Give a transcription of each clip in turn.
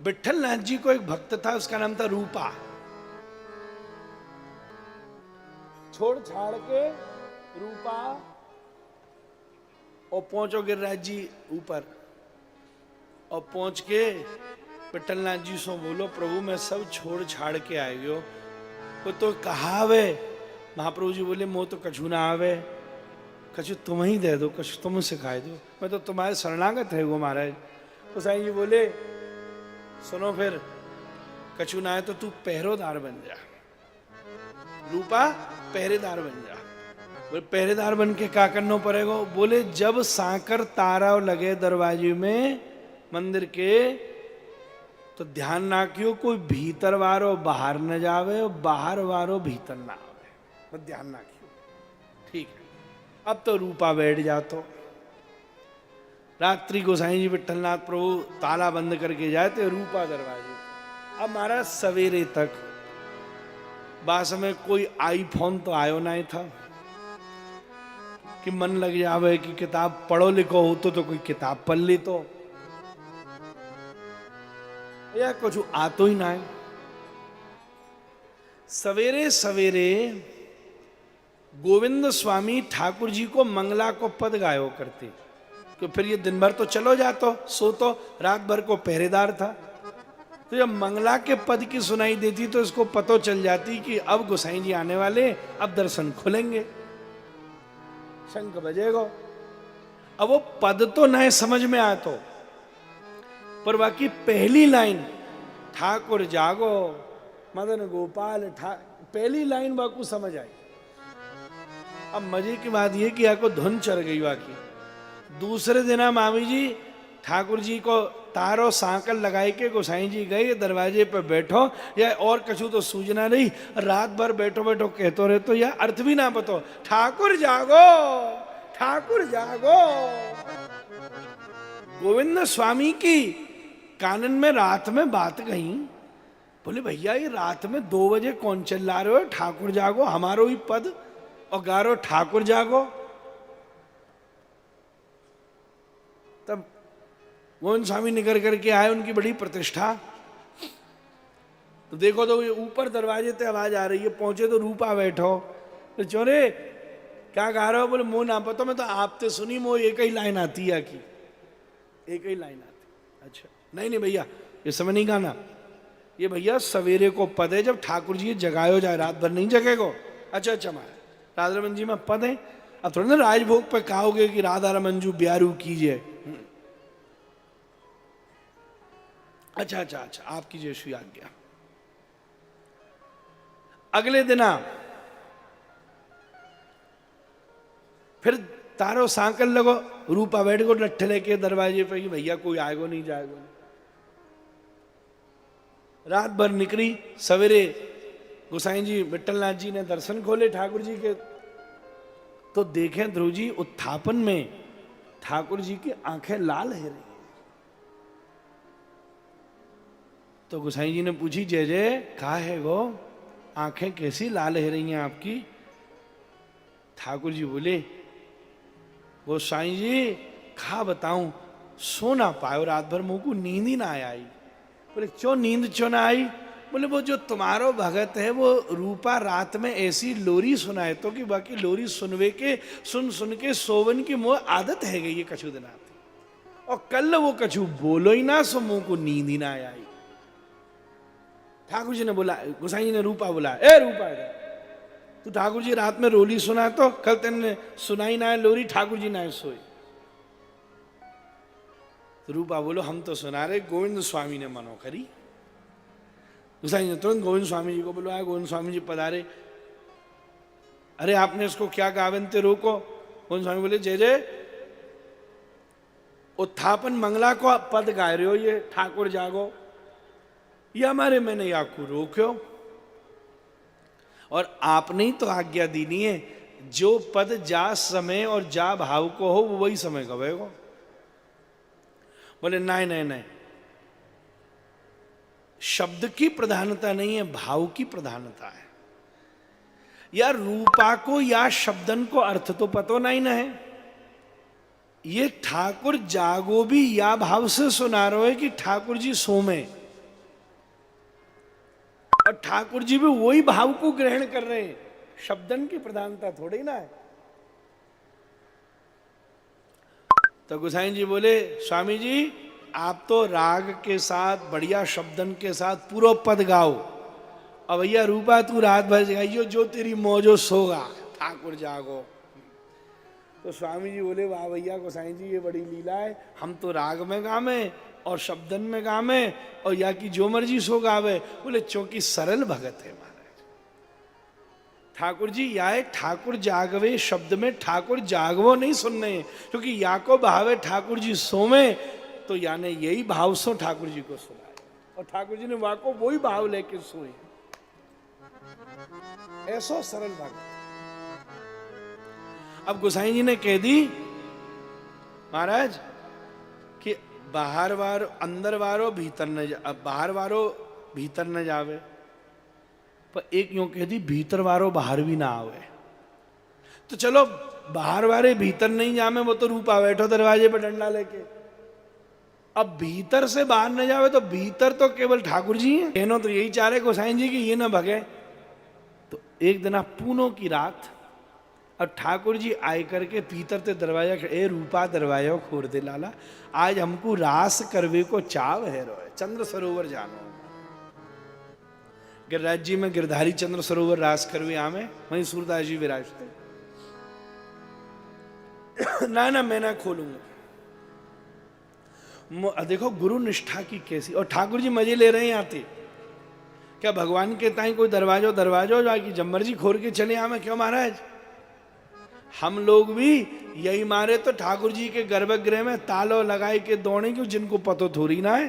विठल नाथ जी को एक भक्त था, उसका नाम था रूपा। छोड़ छाड़ के रूपा और पहुंचो गिरिराज जी ऊपर, और पहुंच के विठल नाथ जी सो बोलो प्रभु मैं सब छोड़ छाड़ के आयो। वो तो कहा आवे, महाप्रभु जी बोले मोह तो कछु ना आवे, कछु तुम ही दे दो, कछु तुम सिखाए दो, मैं तो तुम्हारे शरणागत है वो महाराज। तो साईं जी बोले सुनो फिर, कछु ना आए तो तू पहरेदार बन जा, रूपा पहरेदार बन जा। बोले पहरेदार बन के क्या करना पड़ेगा? बोले जब सांकर तारा लगे दरवाजे में मंदिर के, तो ध्यान ना कियो कोई भीतर वारो बाहर न जावे और बाहर वारो भीतर ना आवे, तो ध्यान ना कियो। ठीक है, अब तो रूपा बैठ जातो। रात्रि गोसाई जी विठलनाथ प्रभु ताला बंद करके जाते रूपा दरवाजे। अब महाराज सवेरे तक बास में कोई आईफोन तो आयो नहीं था कि मन लग जावे कि किताब पढ़ो लिखो हो तो कोई किताब पढ़ ली तो, या कुछ आतो ही ना है। सवेरे सवेरे गोविंद स्वामी ठाकुर जी को मंगला को पद गायो करते, तो फिर ये दिन भर तो चलो जातो, सो तो रात भर को पहरेदार था। तो जब मंगला के पद की सुनाई देती तो इसको पतो चल जाती कि अब गोसाई जी आने वाले, अब दर्शन खुलेंगे, शंख बजेगा। अब वो पद तो नए समझ में आया तो, पर बाकी पहली लाइन ठाकुर जागो मदन गोपाल पहली लाइन बाकू समझ आई। अब मजे की बात यह कि आपको धुन चढ़ गई बाकी। दूसरे दिन मामी जी ठाकुर जी को तारो सांकल लगाई के गोसाई जी गए दरवाजे पर बैठो, या और कछु तो सूचना नहीं, रात भर बैठो बैठो कहते रहे तो या अर्थ भी ना बतो, ठाकुर जागो ठाकुर जागो। गोविंद स्वामी की कानन में रात में बात कही, बोले भैया ये रात में 2 बजे कौन चिल्ला रहे हो, ठाकुर जागो, हमारो ही पद और गारो ठाकुर जागो। तब गोविंद स्वामी निकल करके आए, उनकी बड़ी प्रतिष्ठा। तो देखो तो ये ऊपर दरवाजे से आवाज आ रही है, पहुंचे तो रूपा बैठो, तो चोरे क्या गा रहे हो? बोले मुंह ना पता, मैं तो आपसे सुनी, मोह एक ही लाइन आती है कि एक ही लाइन आती। अच्छा नहीं नहीं भैया ये समय नहीं गाना, ये भैया सवेरे को पद है, जब ठाकुर जी जगायो जाए, रात भर नहीं जगेगो। अच्छा अच्छा महाराज राधा रमन जी में पद है, अब थोड़ा ना राजभोग पे कहोगे कि राधा रमन जी ब्यारू कीजिए। अच्छा अच्छा अच्छा आपकी जैसी आज्ञा। अगले दिन फिर तारो सांकल लगो, रूपा बैठ गो लट्ठे लेके दरवाजे पे कि भैया कोई आएगो नहीं जाएगो नहीं। रात भर निकली, सवेरे गोसाई जी विठलनाथ जी ने दर्शन खोले ठाकुर जी के, तो देखें ध्रुव जी उत्थापन में ठाकुर जी की आंखें लाल है रही। तो गोसाई जी ने पूछी जय जय कहा है गो, आंखें कैसी लाल है रही हैं आपकी? ठाकुर जी बोले गोसाई जी खा बताऊं, सो ना पायो रात भर, मुंह को नींद ही ना आई। बोले क्यों नींद क्यों ना आई? बोले वो जो तुम्हारो भगत है वो रूपा रात में ऐसी लोरी सुनाए तो कि बाकी लोरी सुनवे के सुन सुन के सोवन की मोह आदत है गई ये कछु दिन आती, और कल वो कछु बोलो ही ना, सो मुंह को नींद ही ना आई। ठाकुर जी ने बोला, गोसाई जी ने रूपा बोला, ए रूपा तू ठाकुर जी रात में रोली सुना, तो कल तेने सुनाई ना है लोरी, ठाकुर जी ना सोए। तो रूपा बोलो हम तो सुना रहे, गोविंद स्वामी ने मनो करी। गोसाई ने तुरंत गोविंद स्वामी जी को बुलवाया, गोविंद स्वामी जी पधारे। अरे आपने इसको क्या गावनते रोको? गोविंद स्वामी बोले जय जय उत्थापन मंगला को पद गा रहे हो, ये ठाकुर जागो, ये हमारे मैंने आपको रोक्यो, और आपने ही तो आज्ञा दी नहीं है, जो पद जा समय और जा भाव को हो वो वही समय गवेगो। बोले नहीं नहीं नहीं, शब्द की प्रधानता नहीं है, भाव की प्रधानता है। या रूपा को या शब्दन को अर्थ तो पतो नहीं ना है, ये ठाकुर जागो भी या भाव से सुना रहे हो कि ठाकुर जी सोमे, और ठाकुर जी भी वही भाव को ग्रहण कर रहे हैं, शब्दन की प्रधानता थोड़ी ना है। तो गोसाई जी बोले स्वामी जी आप तो राग के साथ बढ़िया शब्दन के साथ पूरा पद गाओ, अब भैया रूपा तू रात भर जगाइयो, जो तेरी मौजो सोगा, ठाकुर जागो। तो स्वामी जी बोले वाह भैया गोसाई जी ये बड़ी लीला है, हम तो राग में गावे और शब्दन में गावे और या कि जो मर्जी सो गावे। बोले चूंकि सरल भगत है महाराज ठाकुर जी, या ठाकुर जागवे शब्द में ठाकुर जागवो नहीं सुनने, क्योंकि या को भावे ठाकुर जी सोवे, तो यानी यही भाव सो ठाकुर जी को सुनाए और ठाकुर जी ने वाको वही भाव लेके सोए। ऐसो सरल भगत। अब गोसाई जी ने कह दी महाराज कि बाहर वारो अंदर वारो भीतर न जा, बाहर वारो भीतर न जावे, पर एक यूं कह दी भीतर वारो बाहर भी ना आवे। तो चलो बाहर वारे भीतर नहीं जामे, वो तो रूपा बैठो दरवाजे पर डंडा लेके, अब भीतर से बाहर न जावे तो भीतर तो केवल ठाकुर जी हैं। कहनो तो यही चाह रहे गोसाई जी की ये ना भगे। तो एक दिन पूनों की रात और ठाकुर जी आए करके भीतर ते दरवाजा, ए रूपा दरवाजा खोर दे लाला, आज हमको रास करवे को चाव है रोए, चंद्र सरोवर जानो। गिरिराज जी में गिरधारी चंद्र सरोवर रास करवे आमे, वहीं सूरदास जी विराजते। ना ना मैं ना खोलूंगा। देखो गुरु निष्ठा की कैसी, और ठाकुर जी मजे ले रहे हैं आते। क्या भगवान के ताई कोई दरवाजो जाकि जम्मर जी खोल के चले आमे? क्यों महाराज, हम लोग भी यही मारे तो ठाकुर जी के गर्भगृह में तालो लगाए के दौड़े, क्यों जिनको पतो थोड़ी ना है,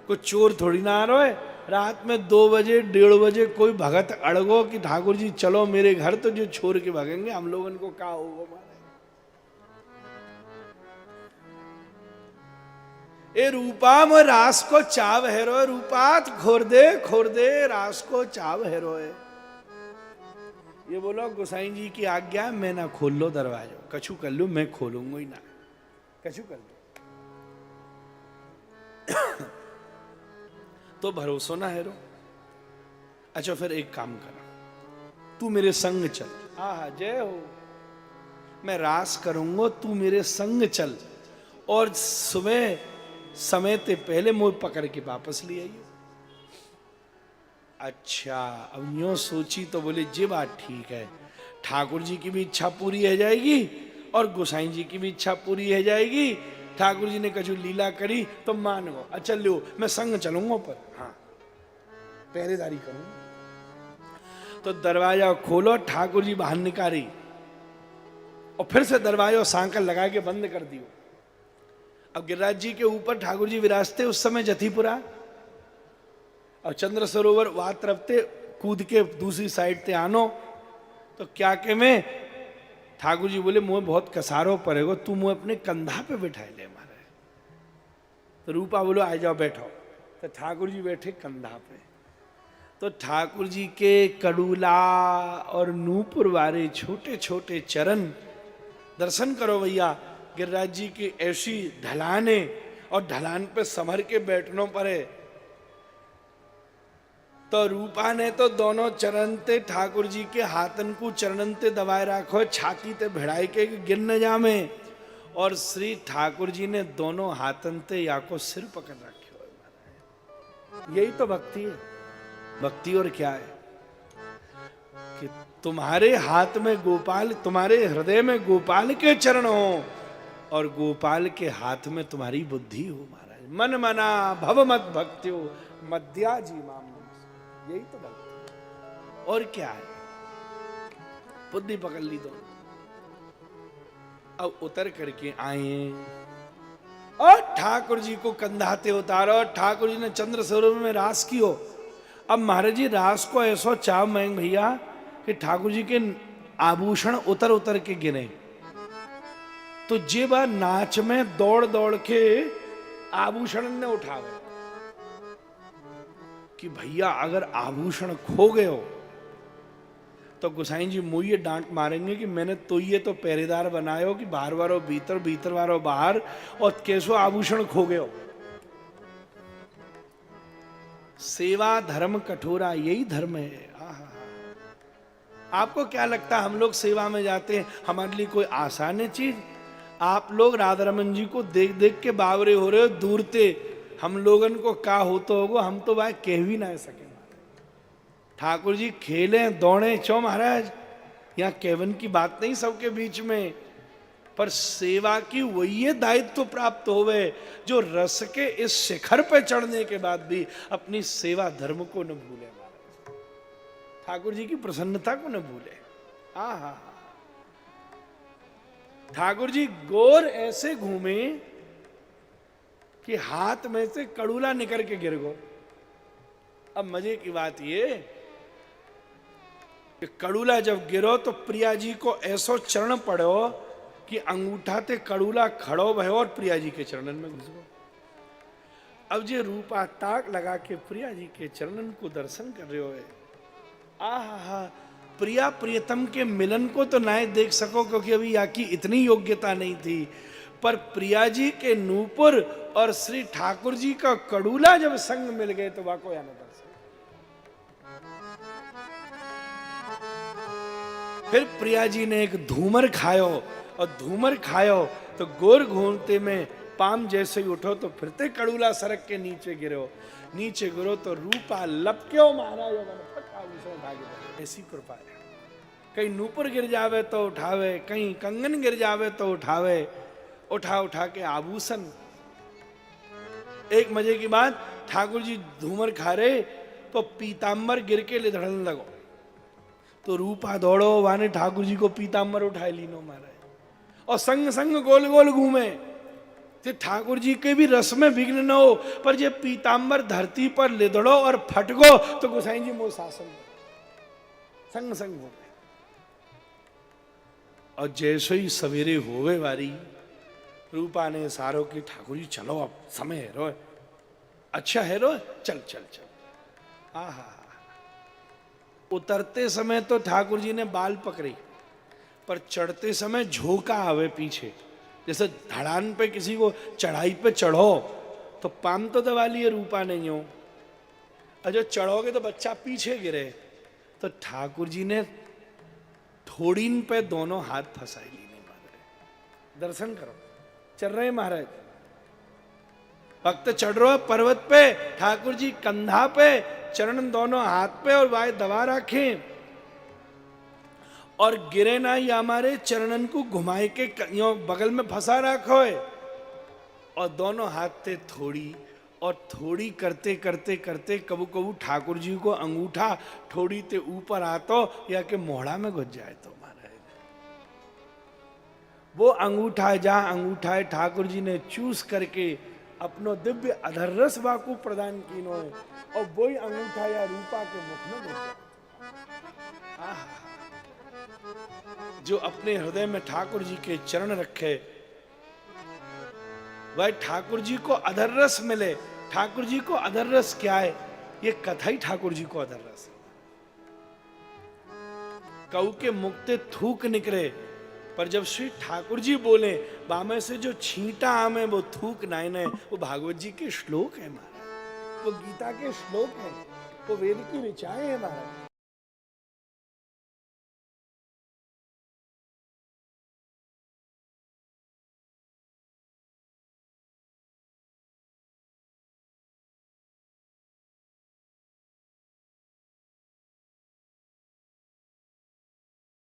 कोई चोर थोड़ी ना आ रहा है। रात में 2 बजे 1:30 बजे कोई भगत अड़गो कि ठाकुर जी चलो मेरे घर, तो जो छोड़ के भागेंगे हम लोगों को क्या होगा मारे। ए रूपा में रास को चाव हेरो, रूपात खोर दे रास को चाव हेरो। ये बोलो गोसाई जी की आज्ञा, मैं ना खोल लो दरवाजा, कछु कर लू, मैं खोलूंगा ही ना, कछु कर लो। तो भरोसा ना है रो। अच्छा फिर एक काम करा, तू मेरे संग चल। हाँ जय हो, मैं रास करूंगा, तू मेरे संग चल और सुबह समय ते पहले मुझे पकड़ के वापस ले आइए। अच्छा अब यूं सोची तो बोले जी बात ठीक है, ठाकुर जी की भी इच्छा पूरी हो जाएगी और गोसाई जी की भी इच्छा पूरी हो जाएगी। ठाकुर जी ने कछु लीला करी तो मान गो, अच्छा लो मैं संग चलूंगा, पर हाँ पहरेदारी करूंगा। तो दरवाजा खोलो, ठाकुर जी बाहर निकाली और फिर से दरवाजा सांकल लगा के बंद कर दियो। अब गिरिराज जी के ऊपर ठाकुर जी विराजते उस समय जथीपुरा, और चंद्र सरोवर वहां तरफ ते कूद के दूसरी साइड ते आनो। तो क्या के में ठाकुर जी बोले मुझे बहुत कसारो पड़ेगा, तू मुझे अपने कंधा पे बिठाए ले मारे। तो रूपा बोलो आ जाओ बैठो। तो ठाकुर जी बैठे कंधा पे। तो ठाकुर जी के कड़ूला और नूपुर वाले छोटे छोटे चरण दर्शन करो भैया। गिरिराज जी की ऐसी ढलाने, और ढलान पे संभर के बैठनो पड़े। तो रूपा ने तो दोनों चरण ते ठाकुर जी के हाथन को चरणन ते दबाए रखो, छाती ते भिड़ाई के गिर न जामे। और श्री ठाकुर जी ने दोनों हाथन ते या को सिर पकड़ रखे। यही तो भक्ति है। भक्ति और क्या है कि तुम्हारे हाथ में गोपाल, तुम्हारे हृदय में गोपाल के चरण हो और गोपाल के हाथ में तुम्हारी बुद्धि हो महाराज। मन मना भव मत भक्त्यो मध्या जी माम, यही तो भक्ति और क्या है। बुद्धि पकड़ ली दोनों। अब उतर करके आए और ठाकुर जी को कंधाते उतारो। ठाकुर जी ने चंद्र सरोवर में रास कियो। अब महाराज जी रास को ऐसो चाव महंग भैया कि ठाकुर जी के आभूषण उतर उतर के गिरे। तो जे बार नाच में दौड़ दौड़ के आभूषण ने उठावे कि भैया अगर आभूषण खो गए हो तो गोसाई जी मुझे डांट मारेंगे कि मैंने तो ये तो पहरेदार बनाए हो कि बाहर वारो भीतर, भीतर वारो बाहर, और कैसो आभूषण खो गए हो। सेवा धर्म कठोरा, यही धर्म है। आहा, आपको क्या लगता है हम लोग सेवा में जाते हैं हमारे लिए कोई आसान है चीज? आप लोग राधा रमन जी को देख देख के बावरे हो रहे हो दूर से, हम लोगन को क्या होता होगा हम तो भाई कह भी ना सके। ठाकुर जी खेले दौड़े चो महाराज, यहाँ केवन की बात नहीं सबके बीच में, पर सेवा की वही दायित्व तो प्राप्त होवे जो रस के इस शिखर पे चढ़ने के बाद भी अपनी सेवा धर्म को न भूले, ठाकुर जी की प्रसन्नता को न भूले। आहा, ठाकुर जी गोर ऐसे घूमे कि हाथ में से कड़ूला निकल के गिर गो। अब मजे की बात ये कि कड़ूला जब गिरो तो प्रिया जी को ऐसो चरण पड़ो कि अंगूठा ते कड़ूला खड़ो भयो और प्रिया जी के चरणन में घुस गो। अब जे रूपा ताक लगा के प्रिया जी के चरणन को दर्शन कर रहे हो, आहा, प्रिया प्रियतम के मिलन को तो ना देख सको क्योंकि अभी यहाँ की इतनी योग्यता नहीं थी, पर प्रिया जी के नूपुर और श्री ठाकुर जी का कड़ूला जब संग मिल गए तो वाको या दर्शन। फिर प्रिया जी ने एक धूमर खायो और धूमर खायो तो गोर घूमते में पाम जैसे ही उठो तो फिरते कड़ूला सरक के नीचे गिरो, नीचे गिरो तो रूपा लपक्यो महाराज ऐसी कृपा है। कहीं नूपुर गिर जावे तो उठावे, कहीं कंगन गिर जावे तो उठावे, उठा उठा के आभूषण। एक मजे की बात, ठाकुर जी धूमर खा रहे तो पीताम्बर गिर के लिधड़न लगो तो रूपा दौड़ो वाने ठाकुर जी को पीताम्बर उठाए लीनो मारे और संग संग गोल गोल घूमे तो ठाकुर जी के भी रस में विघ्न न हो, पर जे पीताम्बर धरती पर लिधड़ो और फटगो तो गोसाई जी मोह शासन संग संग हो गए। और जैसे ही सवेरे होवे वारी रूपा ने सारो की ठाकुर जी चलो अब समय है रो, अच्छा है रो, चल चल चल। आहा, उतरते समय तो ठाकुर जी ने बाल पकड़ी, पर चढ़ते समय झोंका आवे पीछे, जैसे ढलान पे किसी को चढ़ाई पे चढ़ो तो पाम तो दबा लिए रूपा ने यूं, और जो चढ़ोगे तो बच्चा पीछे गिरे, तो ठाकुर जी ने थोड़ीन पे दोनों हाथ फंसाई ली नहीं मारे। दर्शन करो, चल रहे महाराज, भक्त चढ़ रहे पर्वत पे, ठाकुर जी कंधा पे, चरण दोनों हाथ पे और वाय दबा रखें और गिरे ना ही हमारे चरणन को घुमाए के बगल में फंसा रखो है और दोनों हाथ ते थोड़ी और थोड़ी करते करते करते कबू कबू ठाकुर जी को अंगूठा थोड़ी ते ऊपर आतो या के मोहड़ा में घुस जाए तो महाराज वो अंगूठा जहां अंगूठा है ठाकुर जी ने चूस करके अपनो दिव्य अधरस वाकु प्रदान कीनो है और वही अंगूठा या रूपा के मुख में घुस जाए। जो अपने हृदय में ठाकुर जी के चरण रखे वह ठाकुर जी को अधर रस मिले। ठाकुर जी को अधर रस क्या है? ये कथा ही ठाकुर जी को अधर रस। कऊ के मुक्ते थूक निकले, पर जब श्री ठाकुर जी बोले बामे से जो छींटा आमे वो थूक नायने, वो भागवत जी के श्लोक है महाराज, वो गीता के श्लोक है, वो वेद की ऋचाएं है महाराज।